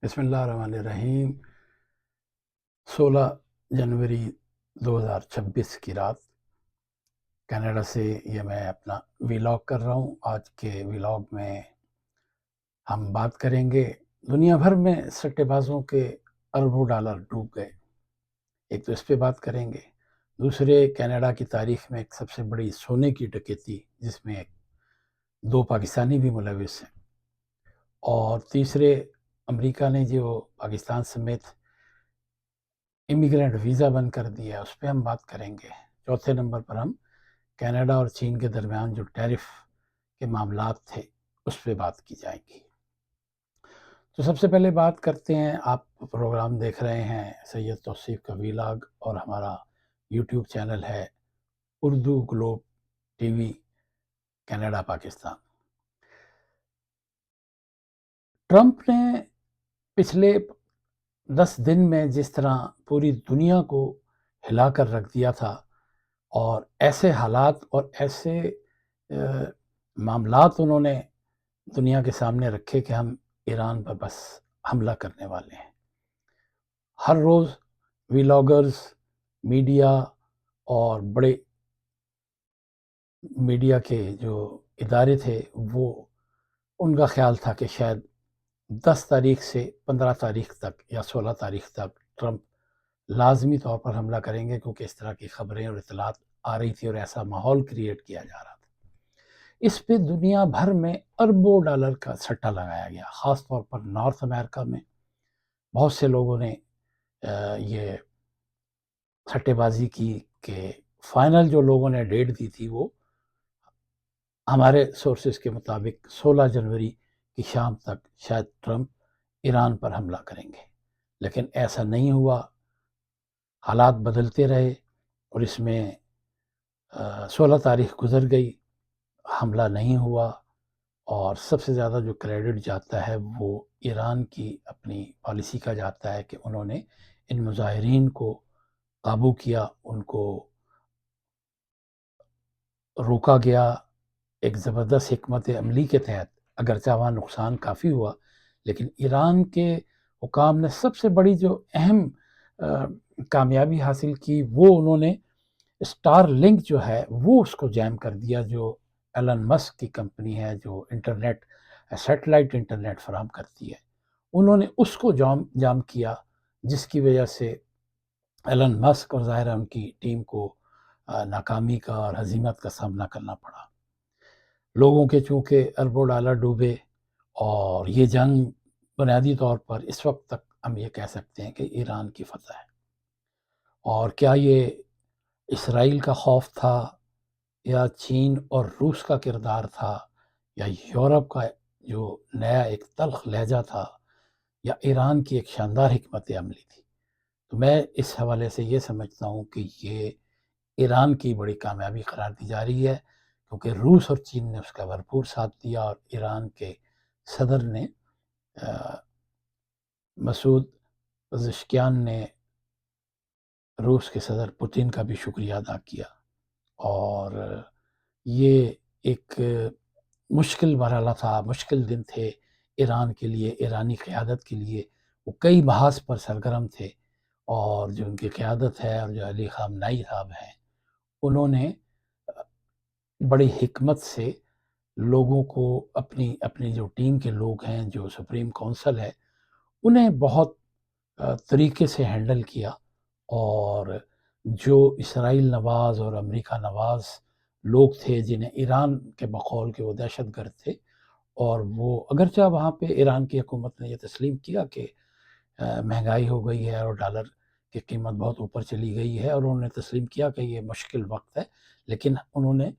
بسم اللہ الرحمن الرحیم۔ 16 جنوری 2026 کی رات کینیڈا سے یہ میں اپنا ویلاگ کر رہا ہوں۔ آج کے ویلاگ میں ہم بات کریں گے دنیا بھر میں سٹے بازوں کے اربوں ڈالر ڈوب گئے، ایک تو اس پہ بات کریں گے۔ دوسرے، کینیڈا کی تاریخ میں ایک سب سے بڑی سونے کی ڈکیتی جس میں 2 پاکستانی بھی ملوث ہیں۔ اور تیسرے، امریکہ نے جو پاکستان سمیت امیگرینٹ ویزا بند کر دیا ہے اس پہ ہم بات کریں گے۔ چوتھے نمبر پر ہم کینیڈا اور چین کے درمیان جو ٹیرف کے معاملات تھے اس پہ بات کی جائے گی۔ تو سب سے پہلے بات کرتے ہیں، آپ پروگرام دیکھ رہے ہیں سید توصیف کا ویلاگ، اور ہمارا یوٹیوب چینل ہے Urdu Globe T V Canada Pakistan. Trump نے پچھلے 10 دن میں جس طرح پوری دنیا کو ہلا کر رکھ دیا تھا، اور ایسے حالات اور ایسے معاملات انہوں نے دنیا کے سامنے رکھے کہ ہم ایران پر بس حملہ کرنے والے ہیں۔ ہر روز ویلاگرز، میڈیا اور بڑے میڈیا کے جو ادارے تھے وہ ان کا خیال تھا کہ شاید 10 تاریخ سے 15 تاریخ تک یا 16 تاریخ تک ٹرمپ لازمی طور پر حملہ کریں گے، کیونکہ اس طرح کی خبریں اور اطلاعات آ رہی تھی اور ایسا ماحول کریٹ کیا جا رہا تھا۔ اس پہ دنیا بھر میں اربوں ڈالر کا سٹا لگایا گیا، خاص طور پر نارتھ امریکہ میں بہت سے لوگوں نے یہ سٹے بازی کی کہ فائنل جو لوگوں نے ڈیٹ دی تھی وہ ہمارے سورسز کے مطابق 16 جنوری کی شام تک شاید ٹرمپ ایران پر حملہ کریں گے، لیکن ایسا نہیں ہوا۔ حالات بدلتے رہے اور اس میں 16 تاریخ گزر گئی، حملہ نہیں ہوا، اور سب سے زیادہ جو کریڈٹ جاتا ہے وہ ایران کی اپنی پالیسی کا جاتا ہے کہ انہوں نے ان مظاہرین کو قابو کیا، ان کو روکا گیا ایک زبردست حکمت عملی کے تحت۔ اگرچہ وہاں نقصان کافی ہوا، لیکن ایران کے حکام نے سب سے بڑی جو اہم کامیابی حاصل کی وہ انہوں نے اسٹار لنک جو ہے وہ اس کو جیم کر دیا، جو ایلن مسک کی کمپنی ہے جو انٹرنیٹ سیٹلائٹ انٹرنیٹ فراہم کرتی ہے، انہوں نے اس کو جام کیا، جس کی وجہ سے ایلن مسک اور ظاہرہ ان کی ٹیم کو ناکامی کا اور ہزیمت کا سامنا کرنا پڑا۔ لوگوں کے چونکہ اربوں ڈالر ڈوبے، اور یہ جنگ بنیادی طور پر اس وقت تک ہم یہ کہہ سکتے ہیں کہ ایران کی فتح ہے۔ اور کیا یہ اسرائیل کا خوف تھا، یا چین اور روس کا کردار تھا، یا یورپ کا جو نیا ایک تلخ لہجہ تھا، یا ایران کی ایک شاندار حکمت عملی تھی؟ تو میں اس حوالے سے یہ سمجھتا ہوں کہ یہ ایران کی بڑی کامیابی قرار دی جا رہی ہے، کیونکہ روس اور چین نے اس کا بھرپور ساتھ دیا، اور ایران کے صدر نے مسعود پزشکیان نے روس کے صدر پوتین کا بھی شکریہ ادا کیا۔ اور یہ ایک مشکل مرحلہ تھا، مشکل دن تھے ایران کے لیے، ایرانی قیادت کے لیے۔ وہ کئی محاذ پر سرگرم تھے، اور جو ان کی قیادت ہے اور جو علی خامنائی صاحب ہیں، انہوں نے بڑی حکمت سے لوگوں کو اپنی جو ٹیم کے لوگ ہیں، جو سپریم کونسل ہے، انہیں بہت طریقے سے ہینڈل کیا، اور جو اسرائیل نواز اور امریکہ نواز لوگ تھے جنہیں ایران کے بقول کے وہ دہشت گرد تھے، اور وہ اگرچہ وہاں پہ ایران کی حکومت نے یہ تسلیم کیا کہ مہنگائی ہو گئی ہے اور ڈالر کی قیمت بہت اوپر چلی گئی ہے، اور انہوں نے تسلیم کیا کہ یہ مشکل وقت ہے، لیکن انہوں نے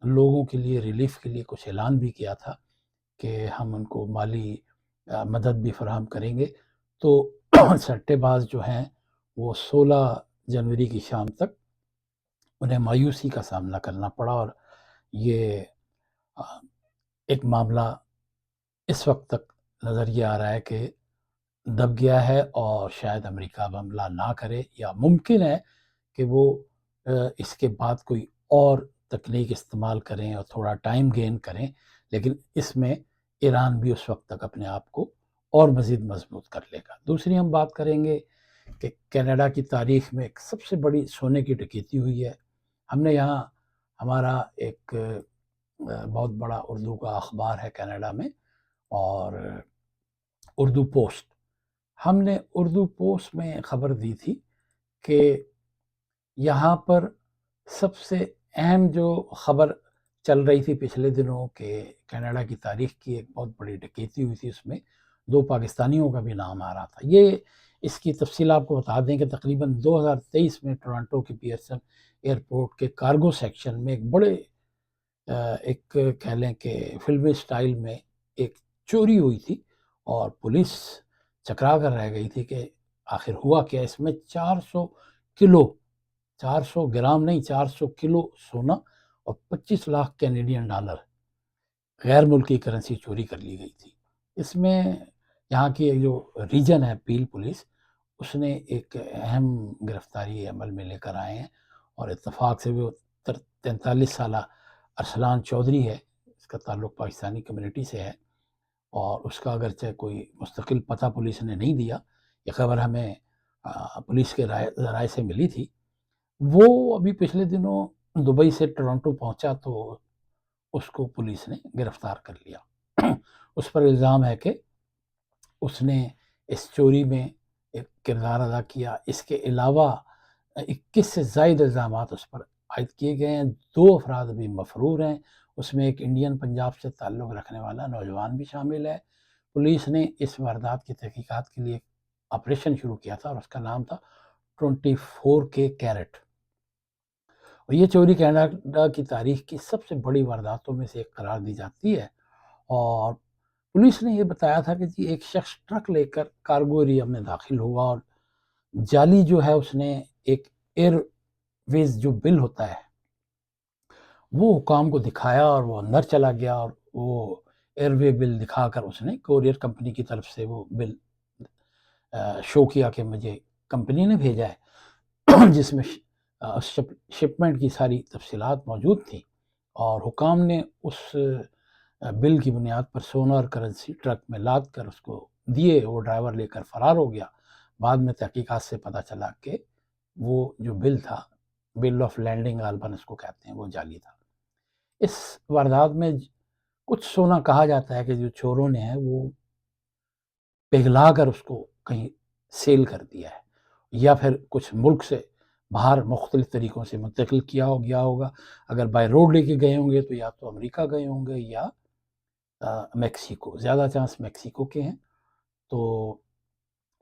لوگوں کے لیے ریلیف کے لیے کچھ اعلان بھی کیا تھا کہ ہم ان کو مالی مدد بھی فراہم کریں گے۔ تو سٹے باز جو ہیں وہ 16 جنوری کی شام تک انہیں مایوسی کا سامنا کرنا پڑا، اور یہ ایک معاملہ اس وقت تک نظر یہ آ رہا ہے کہ دب گیا ہے، اور شاید امریکہ اب حملہ نہ کرے، یا ممکن ہے کہ وہ اس کے بعد کوئی اور تکنیک استعمال کریں اور تھوڑا ٹائم گین کریں، لیکن اس میں ایران بھی اس وقت تک اپنے آپ کو اور مزید مضبوط کر لے گا۔ دوسری ہم بات کریں گے کہ کینیڈا کی تاریخ میں ایک سب سے بڑی سونے کی ڈکیتی ہوئی ہے۔ ہم نے یہاں ہمارا ایک بہت بڑا اردو کا اخبار ہے کینیڈا میں، اور اردو پوسٹ، ہم نے اردو پوسٹ میں خبر دی تھی کہ یہاں پر سب سے اہم جو خبر چل رہی تھی پچھلے دنوں کہ کینیڈا کی تاریخ کی ایک بہت بڑی ڈکیتی ہوئی تھی، اس میں 2 پاکستانیوں کا بھی نام آ رہا تھا۔ یہ اس کی تفصیل آپ کو بتا دیں کہ تقریباً 2023 میں ٹورانٹو کی پیئرسن ایئرپورٹ کے کارگو سیکشن میں ایک بڑے ایک کہہ لیں کہ فلمی سٹائل میں ایک چوری ہوئی تھی، اور پولیس چکرا کر رہ گئی تھی کہ آخر ہوا کیا۔ اس میں 400 کلو، 400 گرام نہیں، 400 کلو سونا اور 25 لاکھ کینیڈین ڈالر غیر ملکی کرنسی چوری کر لی گئی تھی۔ اس میں یہاں کی جو ریجن ہے پیل پولیس، اس نے ایک اہم گرفتاری عمل میں لے کر آئے ہیں، اور اتفاق سے وہ 43 سالہ ارسلان چودھری ہے، اس کا تعلق پاکستانی کمیونٹی سے ہے، اور اس کا اگرچہ کوئی مستقل پتہ پولیس نے نہیں دیا، یہ خبر ہمیں پولیس کے ذرائع سے ملی تھی۔ وہ ابھی پچھلے دنوں دبئی سے ٹورانٹو پہنچا تو اس کو پولیس نے گرفتار کر لیا۔ اس پر الزام ہے کہ اس نے اس چوری میں ایک کردار ادا کیا۔ اس کے علاوہ 21 سے زائد الزامات اس پر عائد کیے گئے ہیں۔ 2 افراد ابھی مفرور ہیں، اس میں ایک انڈین پنجاب سے تعلق رکھنے والا نوجوان بھی شامل ہے۔ پولیس نے اس واردات کی تحقیقات کے لیے آپریشن شروع کیا تھا، اور اس کا نام تھا 24 کے کیرٹ، اور یہ چوری کینیڈا کی تاریخ کی سب سے بڑی وارداتوں میں سے ایک قرار دی جاتی ہے۔ اور پولیس نے یہ بتایا تھا کہ جی ایک شخص ٹرک لے کر کارگو ایریا میں داخل ہوا، اور جعلی جو ہے اس نے ایک ایئر ویز جو بل ہوتا ہے وہ حکام کو دکھایا، اور وہ اندر چلا گیا، اور وہ ایئر وے بل دکھا کر اس نے کوریئر کمپنی کی طرف سے وہ بل شو کیا کہ مجھے کمپنی نے بھیجا ہے، جس میں شپمنٹ کی ساری تفصیلات موجود تھیں، اور حکام نے اس بل کی بنیاد پر سونا اور کرنسی ٹرک میں لاد کر اس کو دیے۔ وہ ڈرائیور لے کر فرار ہو گیا۔ بعد میں تحقیقات سے پتہ چلا کہ وہ جو بل تھا، بل آف لینڈنگ غالباً اس کو کہتے ہیں، وہ جعلی تھا۔ اس واردات میں کچھ سونا کہا جاتا ہے کہ جو چوروں نے ہے وہ پگھلا کر اس کو کہیں سیل کر دیا ہے، یا پھر کچھ ملک سے باہر مختلف طریقوں سے منتقل کیا گیا ہوگا۔ اگر بائی روڈ لے کے گئے ہوں گے تو یا تو امریکہ گئے ہوں گے یا میکسیکو، زیادہ چانس میکسیکو کے ہیں، تو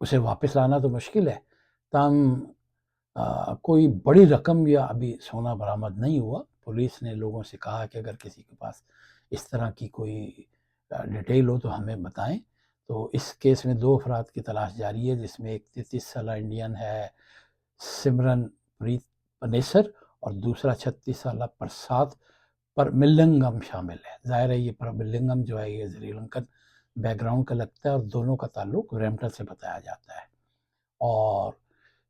اسے واپس لانا تو مشکل ہے۔ تاہم کوئی بڑی رقم یا ابھی سونا برآمد نہیں ہوا۔ پولیس نے لوگوں سے کہا کہ اگر کسی کے پاس اس طرح کی کوئی ڈیٹیل ہو تو ہمیں بتائیں۔ تو اس کیس میں 2 افراد کی تلاش جاری ہے، جس میں ایک 33 سالہ انڈین ہے سمرن پریت پنیسر، اور دوسرا 36 سالہ پرساد پرملنگم شامل ہے۔ ظاہر ہے یہ پرملنگم جو ہے یہ سری لنکن بیک گراؤنڈ کا لگتا ہے، اور دونوں کا تعلق ریمٹن سے بتایا جاتا ہے۔ اور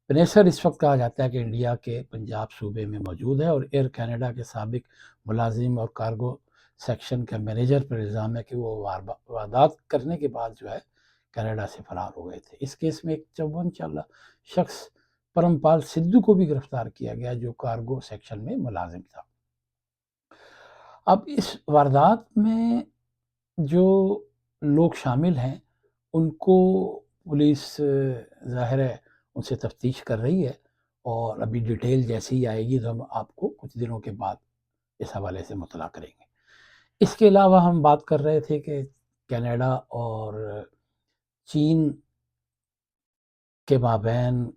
پنیسر اس وقت کہا جاتا ہے کہ انڈیا کے پنجاب صوبے میں موجود ہے، اور ایئر کینیڈا کے سابق ملازم اور کارگو سیکشن کا مینیجر پر الزام ہے کہ وہ واردات کرنے کے بعد جو ہے کینیڈا سے فرار ہو گئے تھے۔ اس کیس میں ایک 54 سالہ شخص پرمپال سدھو کو بھی گرفتار کیا گیا، جو کارگو سیکشن میں ملازم تھا۔ اب اس واردات میں جو لوگ شامل ہیں ان کو پولیس ظاہر ہے ان سے تفتیش کر رہی ہے، اور ابھی ڈیٹیل جیسی ہی آئے گی تو ہم آپ کو کچھ دنوں کے بعد اس حوالے سے مطلع کریں گے۔ اس کے علاوہ ہم بات کر رہے تھے کہ کینیڈا اور چین کے مابین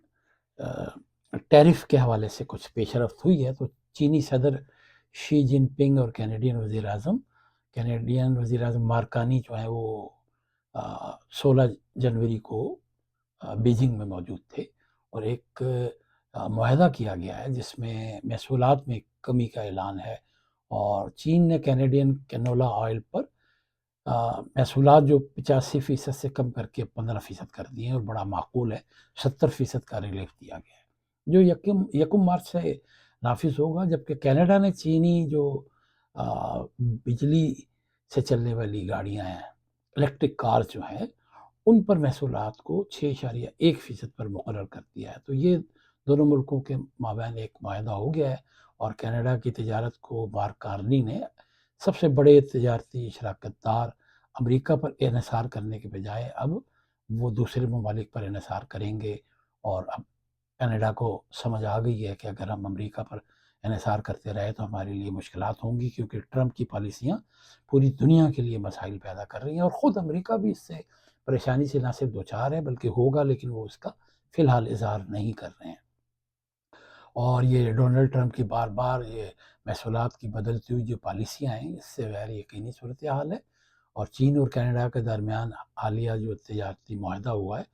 ٹیرف کے حوالے سے کچھ پیش رفت ہوئی ہے۔ تو چینی صدر شی جن پنگ اور کینیڈین وزیر اعظم مارکانی جو ہیں وہ 16 جنوری کو بیجنگ میں موجود تھے، اور ایک معاہدہ کیا گیا ہے جس میں محصولات میں کمی کا اعلان ہے، اور چین نے کینیڈین کینولا آئل پر محصولات جو 85% سے کم کر کے 15% کر دیے ہیں، اور بڑا معقول ہے 70% کا ریلیف دیا گیا ہے، جو یکم مارچ سے نافذ ہوگا۔ جبکہ کینیڈا نے چینی جو بجلی سے چلنے والی گاڑیاں ہیں، الیکٹرک کار جو ہیں، ان پر محصولات کو 6.1% پر مقرر کر دیا ہے۔ تو یہ دونوں ملکوں کے مابین ایک معاہدہ ہو گیا ہے، اور کینیڈا کی تجارت کو مارک کارنی نے سب سے بڑے تجارتی شراکت دار امریکہ پر انحصار کرنے کے بجائے اب وہ دوسرے ممالک پر انحصار کریں گے، اور اب کینیڈا کو سمجھ آ گئی ہے کہ اگر ہم امریکہ پر انحصار کرتے رہے تو ہمارے لیے مشکلات ہوں گی، کیونکہ ٹرمپ کی پالیسیاں پوری دنیا کے لیے مسائل پیدا کر رہی ہیں، اور خود امریکہ بھی اس سے پریشانی سے نہ صرف دوچار ہے بلکہ ہوگا، لیکن وہ اس کا فی الحال اظہار نہیں کر رہے ہیں۔ اور یہ ڈونلڈ ٹرمپ کی بار بار یہ محصولات کی بدلتی ہوئی جو پالیسیاں ہیں، اس سے غیر یقینی صورتحال ہے، اور چین اور کینیڈا کے درمیان حالیہ جو تجارتی معاہدہ ہوا ہے،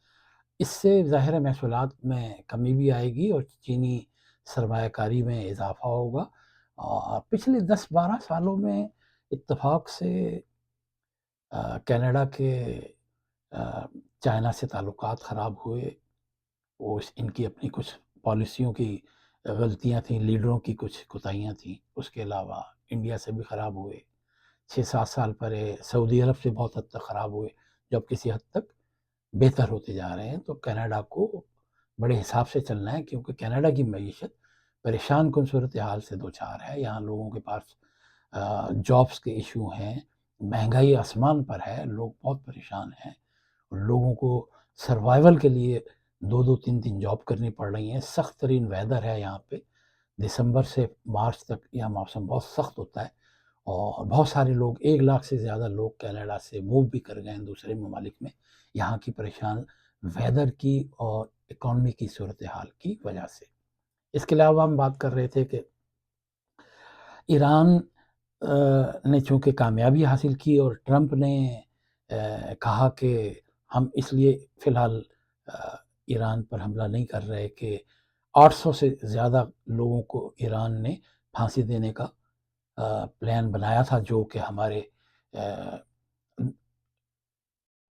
اس سے ظاہر محصولات میں کمی بھی آئے گی اور چینی سرمایہ کاری میں اضافہ ہوگا۔ اور پچھلے 10-12 سالوں میں اتفاق سے کینیڈا کے چائنا سے تعلقات خراب ہوئے، وہ ان کی اپنی کچھ پالیسیوں کی غلطیاں تھیں، لیڈروں کی کچھ کوتاہیاں تھیں، اس کے علاوہ انڈیا سے بھی خراب ہوئے، 6-7 سال پہلے سعودی عرب سے بہت حد تک خراب ہوئے، جب کسی حد تک بہتر ہوتے جا رہے ہیں۔ تو کینیڈا کو بڑے حساب سے چلنا ہے، کیونکہ کینیڈا کی معیشت پریشان کن صورتحال سے دوچار ہے۔ یہاں لوگوں کے پاس جابس کے ایشو ہیں، مہنگائی آسمان پر ہے، لوگ بہت پریشان ہیں، لوگوں کو سروائیول کے لیے 2-2 3 3 جاب کرنی پڑ رہی ہیں۔ سخت ترین ویدر ہے یہاں پہ، دسمبر سے مارچ تک یہاں موسم بہت سخت ہوتا ہے، اور بہت سارے لوگ 1 لاکھ سے زیادہ لوگ کینیڈا سے موو بھی کر گئے ہیں دوسرے ممالک میں، یہاں کی پریشان ویدر کی اور اکانومی کی صورتحال کی وجہ سے۔ اس کے علاوہ ہم بات کر رہے تھے کہ ایران نے چونکہ کامیابی حاصل کی، اور ٹرمپ نے کہا کہ ہم اس لیے فی الحال ایران پر حملہ نہیں کر رہے کہ 800 سے زیادہ لوگوں کو ایران نے پھانسی دینے کا پلان بنایا تھا، جو کہ ہمارے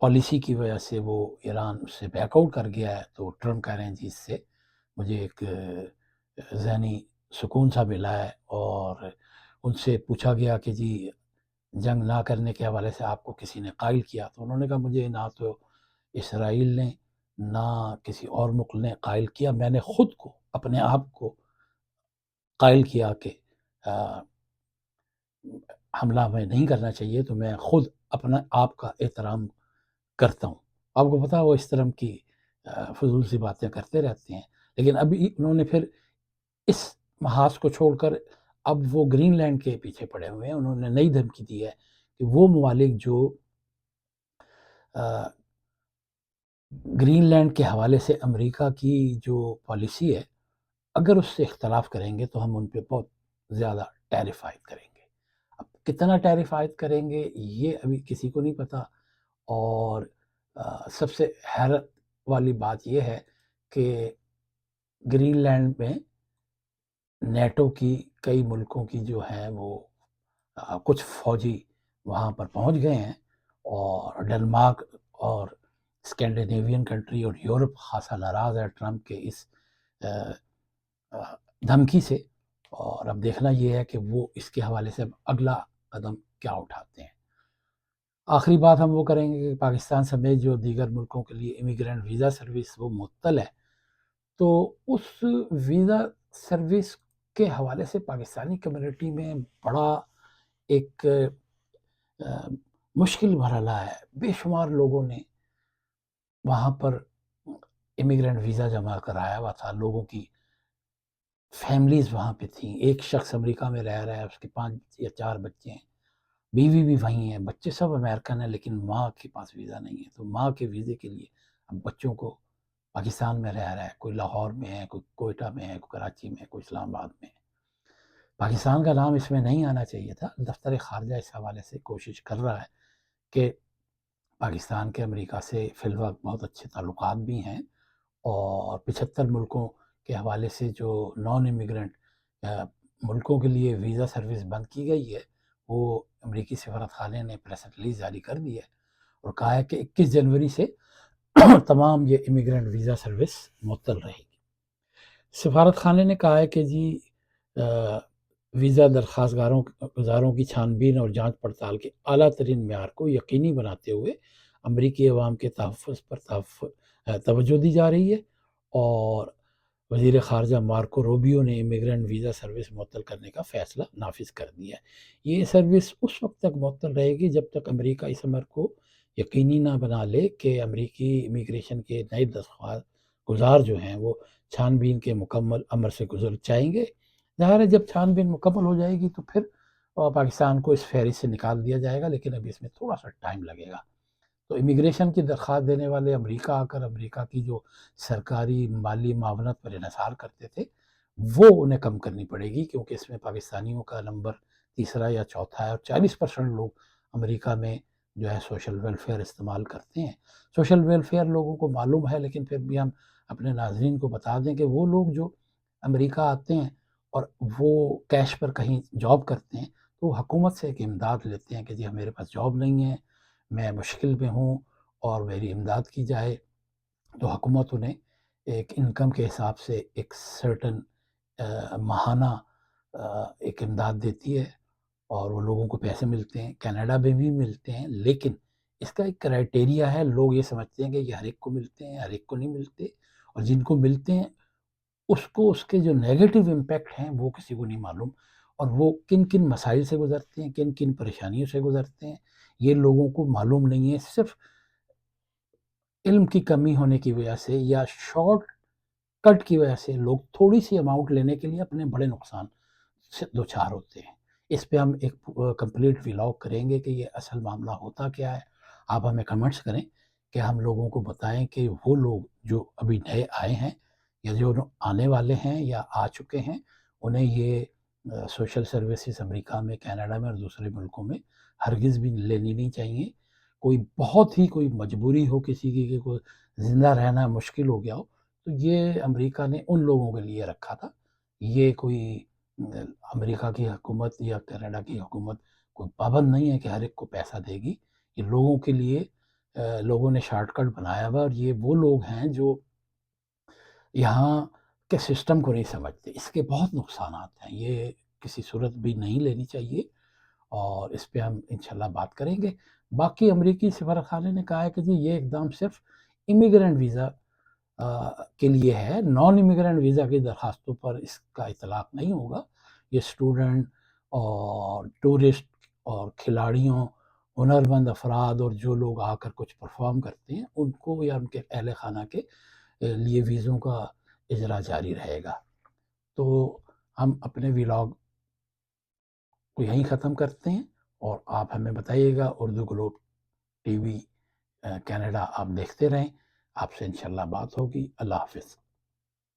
پالیسی کی وجہ سے وہ ایران اس سے بیک آؤٹ کر گیا ہے۔ تو ٹرمپ کہہ رہے ہیں جی اس سے مجھے ایک ذہنی سکون سا ملا ہے، اور ان سے پوچھا گیا کہ جی جنگ نہ کرنے کے حوالے سے آپ کو کسی نے قائل کیا؟ تو انہوں نے کہا مجھے نہ تو اسرائیل نے نہ کسی اور ملک نے قائل کیا، میں نے خود کو اپنے آپ کو قائل کیا کہ حملہ میں نہیں کرنا چاہیے، تو میں خود اپنا آپ کا احترام کرتا ہوں۔ آپ کو پتا وہ اس طرح کی فضول سی باتیں کرتے رہتے ہیں، لیکن ابھی انہوں نے پھر اس محاذ کو چھوڑ کر اب وہ گرین لینڈ کے پیچھے پڑے ہوئے ہیں۔ انہوں نے نئی دھمکی دی ہے کہ وہ ممالک جو گرین لینڈ کے حوالے سے امریکہ کی جو پالیسی ہے، اگر اس سے اختلاف کریں گے تو ہم ان پہ بہت زیادہ ٹیرف عائد کریں گے۔ اب کتنا ٹیرف عائد کریں گے یہ ابھی کسی کو نہیں پتا، اور سب سے حیرت والی بات یہ ہے کہ گرین لینڈ میں نیٹو کی کئی ملکوں کی جو ہیں وہ کچھ فوجی وہاں پر پہنچ گئے ہیں، اور ڈنمارک اور اسکینڈینیوین کنٹری اور یورپ خاصا ناراض ہے ٹرمپ کے اس دھمکی سے، اور اب دیکھنا یہ ہے کہ وہ اس کے حوالے سے اگلا قدم کیا اٹھاتے ہیں۔ آخری بات ہم وہ کریں گے کہ پاکستان سمیت جو دیگر ملکوں کے لیے امیگرینٹ ویزا سروس وہ معطل ہے، تو اس ویزا سروس کے حوالے سے پاکستانی کمیونٹی میں بڑا ایک مشکل مرحلہ ہے۔ بے شمار لوگوں نے وہاں پر امیگرینٹ ویزا جمع کرایا ہوا تھا، لوگوں کی فیملیز وہاں پہ تھیں، ایک شخص امریکہ میں رہ رہا ہے، اس کے 5 یا 4 بچے ہیں، بیوی بھی وہیں ہیں، بچے سب امریکن ہیں، لیکن ماں کے پاس ویزا نہیں ہے۔ تو ماں کے ویزے کے لیے اب بچوں کو پاکستان میں رہ رہا ہے، کوئی لاہور میں ہے، کوئی کوئٹہ میں ہے، کوئی کراچی میں ہے، کوئی اسلام آباد میں ہے۔ پاکستان کا نام اس میں نہیں آنا چاہیے تھا۔ دفتر خارجہ اس حوالے سے کوشش کر رہا ہے کہ پاکستان کے امریکہ سے فی الوقت بہت اچھے تعلقات بھی ہیں، اور 75 ملکوں کے حوالے سے جو نان امیگرینٹ ملکوں کے لیے ویزا سروس بند کی گئی ہے، وہ امریکی سفارت خانے نے پریس ریلیز جاری کر دی ہے، اور کہا ہے کہ 21 جنوری سے تمام یہ امیگرینٹ ویزا سروس معطل رہے گی۔ سفارت خانے نے کہا ہے کہ جی ویزا درخواست گزاروں کی چھان بین اور جانچ پڑتال کے اعلیٰ ترین معیار کو یقینی بناتے ہوئے امریکی عوام کے تحفظ پر توجہ دی جا رہی ہے، اور وزیر خارجہ مارکو روبیو نے امیگرنٹ ویزا سروس معطل کرنے کا فیصلہ نافذ کر دیا ہے۔ یہ سروس اس وقت تک معطل رہے گی جب تک امریکہ اس امر کو یقینی نہ بنا لے کہ امریکی امیگریشن کے نئے درخواست گزار جو ہیں وہ چھان بین کے مکمل امر سے گزر جائیں گے۔ ظاہر ہے جب چھان بین مکمل ہو جائے گی تو پھر پاکستان کو اس فہرست سے نکال دیا جائے گا، لیکن ابھی اس میں تھوڑا سا ٹائم لگے گا۔ تو امیگریشن کی درخواست دینے والے امریکہ آ کر امریکہ کی جو سرکاری مالی معاونت پر انحصار کرتے تھے وہ انہیں کم کرنی پڑے گی، کیونکہ اس میں پاکستانیوں کا نمبر تیسرا یا چوتھا ہے، اور 40% لوگ امریکہ میں جو ہے سوشل ویلفیئر استعمال کرتے ہیں۔ سوشل ویلفیئر لوگوں کو معلوم ہے، لیکن پھر بھی ہم اپنے ناظرین کو بتا دیں کہ وہ لوگ جو امریکہ آتے ہیں اور وہ کیش پر کہیں جاب کرتے ہیں تو وہ حکومت سے ایک امداد لیتے ہیں کہ جی میرے پاس جاب نہیں ہے، میں مشکل میں ہوں اور میری امداد کی جائے، تو حکومت انہیں ایک انکم کے حساب سے ایک سرٹن ماہانہ ایک امداد دیتی ہے، اور وہ لوگوں کو پیسے ملتے ہیں، کینیڈا میں بھی ملتے ہیں، لیکن اس کا ایک کرائٹیریا ہے۔ لوگ یہ سمجھتے ہیں کہ یہ ہر ایک کو ملتے ہیں، ہر ایک کو نہیں ملتے، اور جن کو ملتے ہیں اس کو اس کے جو نیگیٹو امپیکٹ ہیں وہ کسی کو نہیں معلوم، اور وہ کن کن مسائل سے گزرتے ہیں، کن کن پریشانیوں سے گزرتے ہیں، یہ لوگوں کو معلوم نہیں ہے۔ صرف علم کی کمی ہونے کی وجہ سے یا شارٹ کٹ کی وجہ سے لوگ تھوڑی سی اماؤنٹ لینے کے لیے اپنے بڑے نقصان سے دوچار ہوتے ہیں۔ اس پہ ہم ایک کمپلیٹ ولاگ کریں گے کہ یہ اصل معاملہ ہوتا کیا ہے۔ آپ ہمیں کمنٹس کریں کہ ہم لوگوں کو بتائیں کہ وہ لوگ جو ابھی نئے آئے ہیں یا جو آنے والے ہیں یا آ چکے ہیں انہیں یہ سوشل سروسز امریکہ میں، کینیڈا میں اور دوسرے ملکوں میں ہرگز بھی لینی نہیں چاہیے۔ کوئی بہت ہی کوئی مجبوری ہو کسی کی کہ کوئی زندہ رہنا مشکل ہو گیا ہو تو یہ امریکہ نے ان لوگوں کے لیے رکھا تھا۔ یہ کوئی امریکہ کی حکومت یا کینیڈا کی حکومت کوئی پابند نہیں ہے کہ ہر ایک کو پیسہ دے گی۔ یہ لوگوں کے لیے لوگوں نے شارٹ کٹ بنایا ہوا، اور یہ وہ لوگ ہیں جو یہاں کے سسٹم کو نہیں سمجھتے۔ اس کے بہت نقصانات ہیں، یہ کسی صورت بھی نہیں لینی چاہیے، اور اس پہ ہم انشاءاللہ بات کریں گے۔ باقی امریکی سفارتخانے نے کہا ہے کہ جی یہ اقدام صرف امیگرنٹ ویزا کے لیے ہے، نان امیگرنٹ ویزا کی درخواستوں پر اس کا اطلاق نہیں ہوگا۔ یہ اسٹوڈنٹ اور ٹورسٹ اور کھلاڑیوں، ہنرمند افراد اور جو لوگ آ کر کچھ پرفارم کرتے ہیں ان کو یا ان کے اہل خانہ کے لیے ویزوں کا اجرا جاری رہے گا۔ تو ہم اپنے ولاگ کو یہیں ختم کرتے ہیں، اور آپ ہمیں بتائیے گا Urdu Globe T V Canada آپ دیکھتے رہیں۔ آپ سے انشاءاللہ بات ہوگی۔ اللہ حافظ۔